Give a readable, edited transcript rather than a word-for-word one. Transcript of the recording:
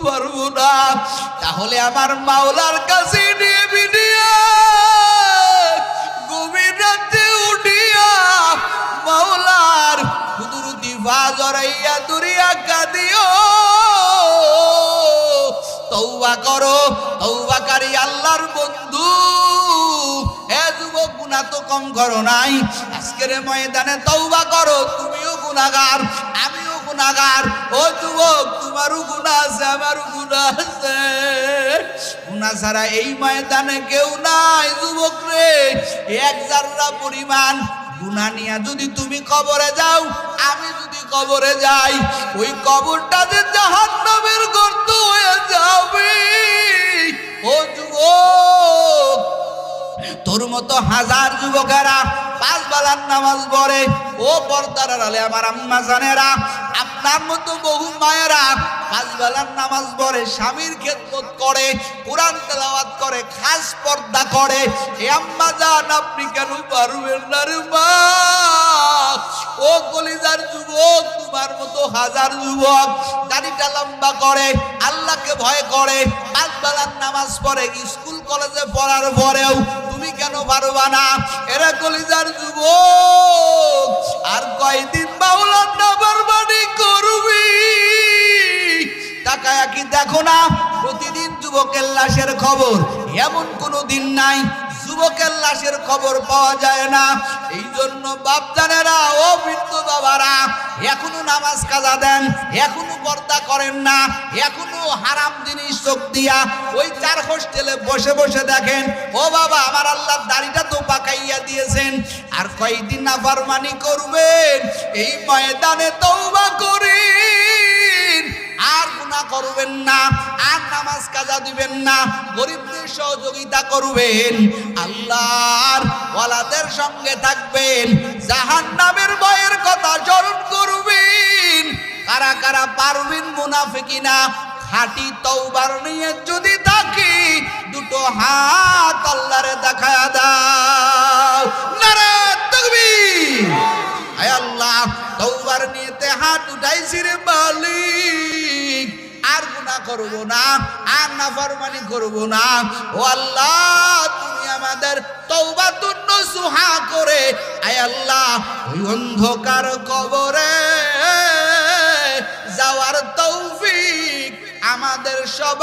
পারবো না। তাহলে আমার মাওলার কাছে নিয়ে বিনিয়া গভীর রাতে উঠিয়া মাওলার কুদরতি পা জড়াইয়া দুরিয়া কাঁদিও, তওবা করো। তওবাকারী আল্লাহর বন্ধু, এ যুবক গুনাহ তো কম করো নাই, আজকের ময়দানে তওবা করো। তুমিও গুনাহগার, আমিও গুনাহগার। ও যুবক, তোমারও গুনাহ আছে, আমারও গুনাহ আছে। গুনাহ ছাড়া এই ময়দানে কেউ নাই। যুবক রে, এক জাররা পরিমাণ গুনাহ নিয়ে যদি তুমি কবরে যাও, আমি যদি কবরে যাই, ওই কবরটা যে জাহান্নামের গর্ত হয়ে যাবে। ও যুবক, তোর মতো হাজার যুবকেরা পাঁচ বেলার নামাজ পড়ে। ও পর্দার আড়ালে আমার আম্মা জানেরা, আপনার মতো বহু মায়েরা পাঁচ বেলার নামাজ পড়ে, স্বামীর খেদমত করে, কোরআন তেলাওয়াত করে, খাস পর্দা করে। এ আম্মা জান, আপনি কেন পারবেন না রে মা? ও কলিজার যুবক, তোমার মতো হাজার যুবক দাড়িটা লম্বা করে, আল্লাহকে ভয় করে, পাঁচ বেলার নামাজ পড়ে, স্কুল কলেজে পড়ার পরেও তুমি কেন পারবা না? এরা কলিজার যুবক আর কয়দিন মাওলার নাফরমানি করবি? তাকায়া কি দেখো না, প্রতিদিন যুবকের লাশের খবর, এমন কোনো দিন নাই যুবকের লাশের খবর পাওয়া যায় না। এই জন্য বাপজানেরা, ও বৃদ্ধ বাবারা, এখনো নামাজ কাজা দেন, এখনো পর্দা করেন না, এখনো হারাম জিনিস চোখ দিয়া ওই চার হোস্টেলে বসে বসে দেখেন। ও বাবা, আমার আল্লাহর দাড়িটা তো পাকাইয়া দিয়েছেন, আর কয়দিন নাফরমানি করবেন? এই ময়দানে তওবা করেন, আর গুনাহ করবেন না, আর নামাজ কাজা দিবেন না, গরিবদের সহযোগিতা করবেন, আল্লাহর ওয়ালাদের সঙ্গে থাকবেন, জাহান্নামের ভয়ের কথা স্মরণ করবেন। কারা কারা পারবেন মুনাফিকিনা খাঁটি তওবার নিয়ে যদি থাকি, দুটো হাত আল্লাহরে দেখায়া দাও। নারে তাকবীর! আয় আল্লাহ, তওবার নিয়তে হাত উঠাইছি রে মালিক, আর গুনাহ করব না, আর নাফরমানি করব না। ও আল্লাহ, তুমি আমাদের তওবাতুন নসুহা করে, আয় আল্লাহ, ওই অন্ধকার কবরে যাওয়ার তৌফিক আমাদের সবাই